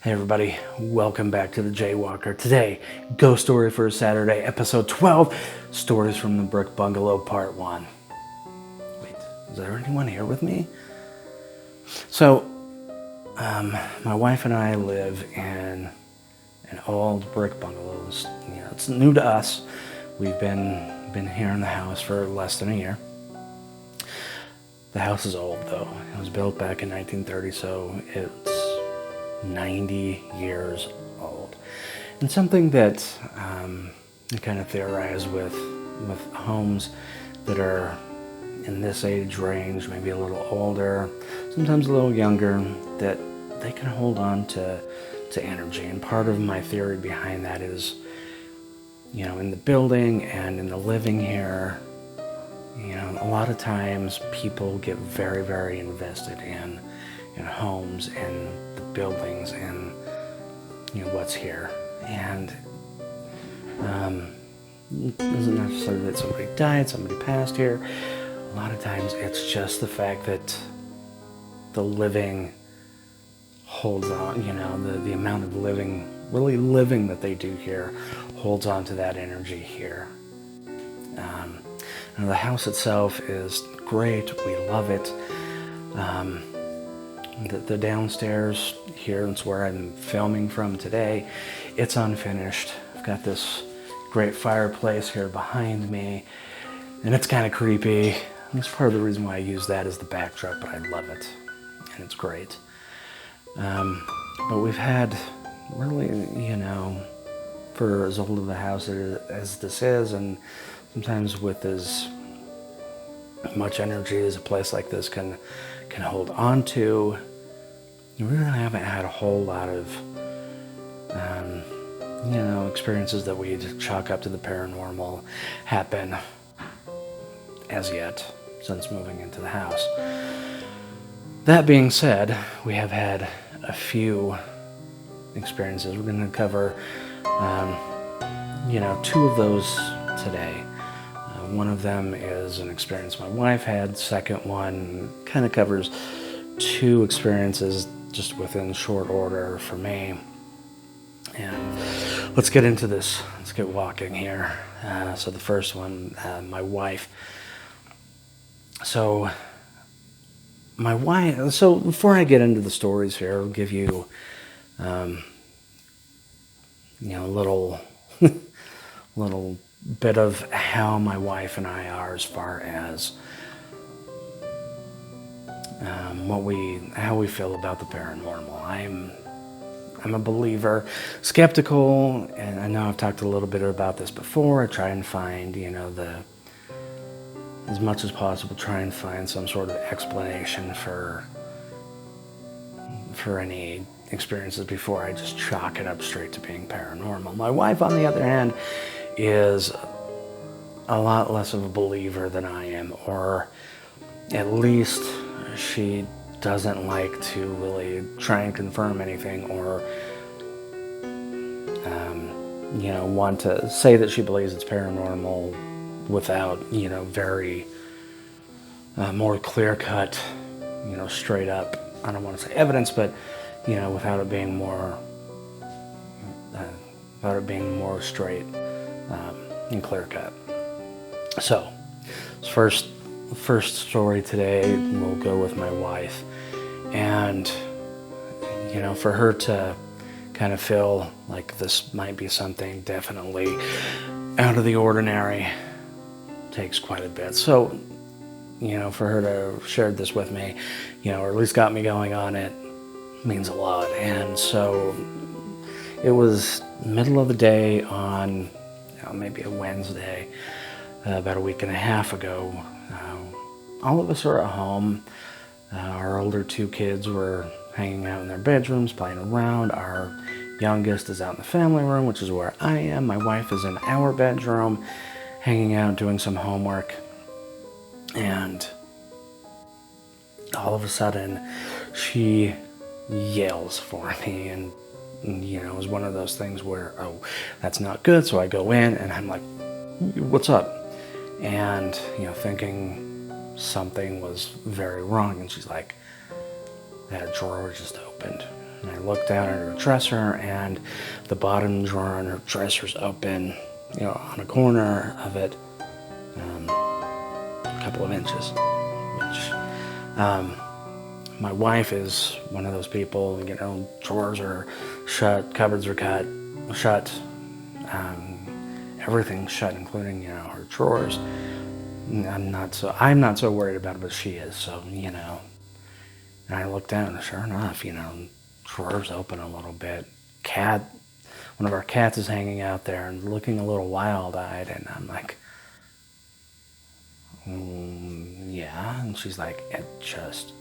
Hey everybody, welcome back to the Jaywalker. Today, Ghost Story for Saturday, episode 12, Stories from the Brick Bungalow, part 1. Wait, is there anyone here with me? So, my wife and I live in an old brick bungalow. It's new to us. We've been here in the house for less than a year. The house is old though. It was built back in 1930, so it's 90 years old. And something that I kind of theorize with homes that are in this age range, maybe a little older, sometimes a little younger, that they can hold on to energy. And part of my theory behind that is, in the building and in the living here, a lot of times people get very, very invested in homes and the buildings and what's here. And it isn't necessarily that somebody died, somebody passed here. A lot of times it's just the fact that the living holds on, the amount of really living that they do here holds on to that energy here. The house itself is great. We love it. The downstairs here, it's where I'm filming from today, it's unfinished. I've got this great fireplace here behind me, and it's kind of creepy. That's part of the reason why I use that as the backdrop, but I love it, and it's great. But we've had really, for as old of a house as this is, and sometimes with as much energy as a place like this can hold on to, we really haven't had a whole lot of experiences that we chalk up to the paranormal happen as yet since moving into the house. That being said, we have had a few experiences. We're going to cover two of those today. One of them is an experience my wife had. Second one kind of covers two experiences just within short order for me. And let's get into this. Let's get walking here. So the first one, my wife. So before I get into the stories here, I'll give you, a little bit of how my wife and I are as far as how we feel about the paranormal. I'm a believer, skeptical, and I know I've talked a little bit about this before. I try and find, as much as possible, try and find some sort of explanation for any experiences before I just chalk it up straight to being paranormal. My wife, on the other hand, is a lot less of a believer than I am, or at least she doesn't like to really try and confirm anything, or want to say that she believes it's paranormal without very more clear-cut, straight up, I don't want to say evidence, but without it being more straight and clear-cut. So, first story today, we'll go with my wife. And, for her to kind of feel like this might be something definitely out of the ordinary takes quite a bit. So, for her to share this with me, or at least got me going on it, means a lot. And so it was middle of the day on maybe a Wednesday, about a week and a half ago. All of us are at home. Our older two kids were hanging out in their bedrooms, playing around. Our youngest is out in the family room, which is where I am. My wife is in our bedroom, hanging out, doing some homework. And all of a sudden, she yells for me. And it was one of those things where, oh, that's not good. So I go in and I'm like, what's up? And, thinking something was very wrong. And she's like, that drawer just opened. And I look down at her dresser, and the bottom drawer on her dresser's open, on a corner of it, a couple of inches, which my wife is one of those people, drawers are shut, cupboards are shut, everything's shut, including, her drawers. I'm not so worried about it, but she is, so, and I look down, and sure enough, drawers open a little bit. One of our cats is hanging out there and looking a little wild-eyed, and I'm like, yeah, and she's like, it just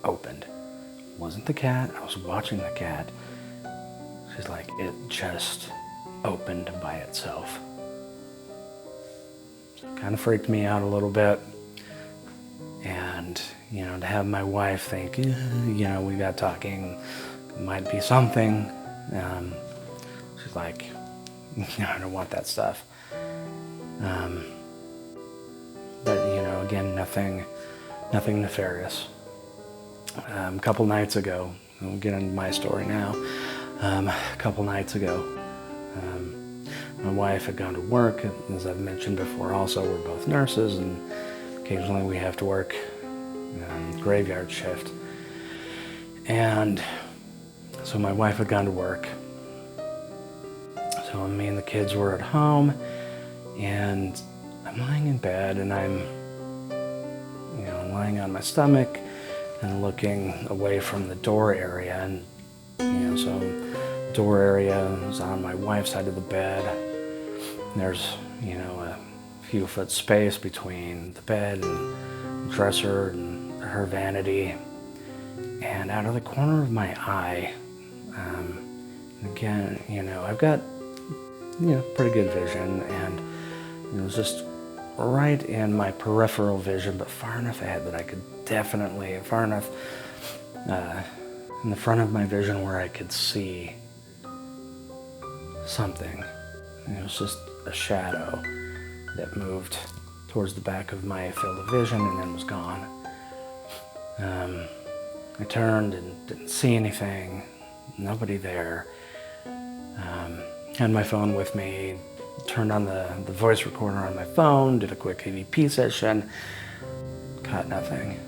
opened. It wasn't the cat, I was watching the cat. She's like, it just opened by itself. So it kind of freaked me out a little bit. And, to have my wife think, we got talking, might be something. She's like, I don't want that stuff. But, again, nothing nefarious. A couple nights ago, we'll get into my story now. A couple nights ago, my wife had gone to work. As I've mentioned before, also, we're both nurses, and occasionally we have to work graveyard shift. And so my wife had gone to work. So me and the kids were at home, and I'm lying in bed, and I'm lying on my stomach and looking away from the door area. And so the door area is on my wife's side of the bed. There's a few foot space between the bed and the dresser and her vanity. And out of the corner of my eye, again, I've got pretty good vision, and it was just right in my peripheral vision, but far enough ahead that I could far enough in the front of my vision where I could see something. And it was just a shadow that moved towards the back of my field of vision and then was gone. I turned and didn't see anything, nobody there. Had my phone with me, turned on the voice recorder on my phone, did a quick EVP session, caught nothing.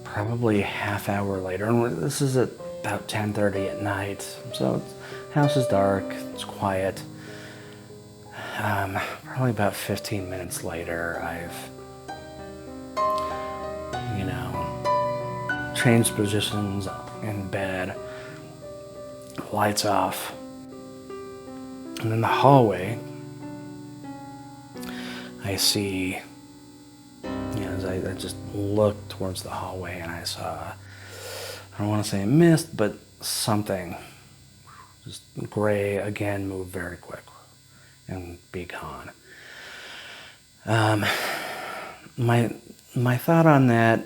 Probably a half hour later, and this is at about 10:30 at night, so the house is dark, it's quiet. Probably about 15 minutes later, I've changed positions in bed, lights off, and in the hallway, I see, as I just looked towards the hallway, and I saw, I don't want to say a mist, but something, just gray, again, move very quick and be gone. My thought on that,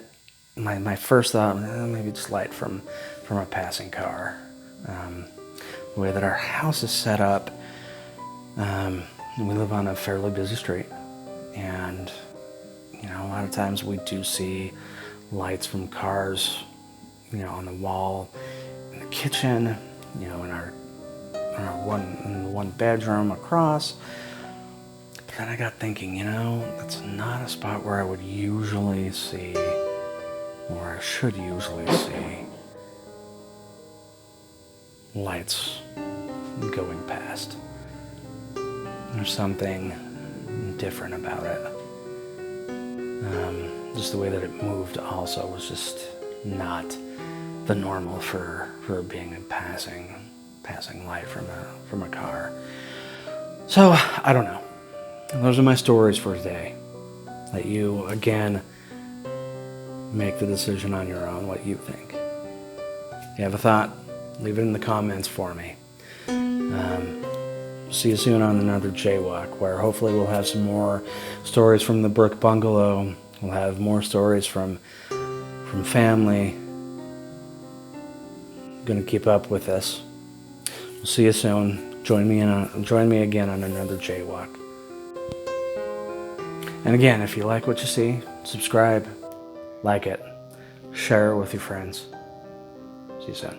my first thought, maybe just light from a passing car. The way that our house is set up, we live on a fairly busy street, and a lot of times we do see lights from cars, on the wall, in the kitchen, in our one bedroom across. But then I got thinking, that's not a spot where I would usually see, or I should usually see, lights going past. There's something different about it. Just the way that it moved also was just not the normal for being a passing light from a car. So I don't know. Those are my stories for today. Let you again make the decision on your own what you think. If you have a thought, leave it in the comments for me. See you soon on another Jaywalk, where hopefully we'll have some more stories from the Brick Bungalow. We'll have more stories from family. I'm gonna keep up with this. We'll see you soon. Join me again on another Jaywalk. And again, if you like what you see, subscribe, like it, Share it with your friends. See you soon.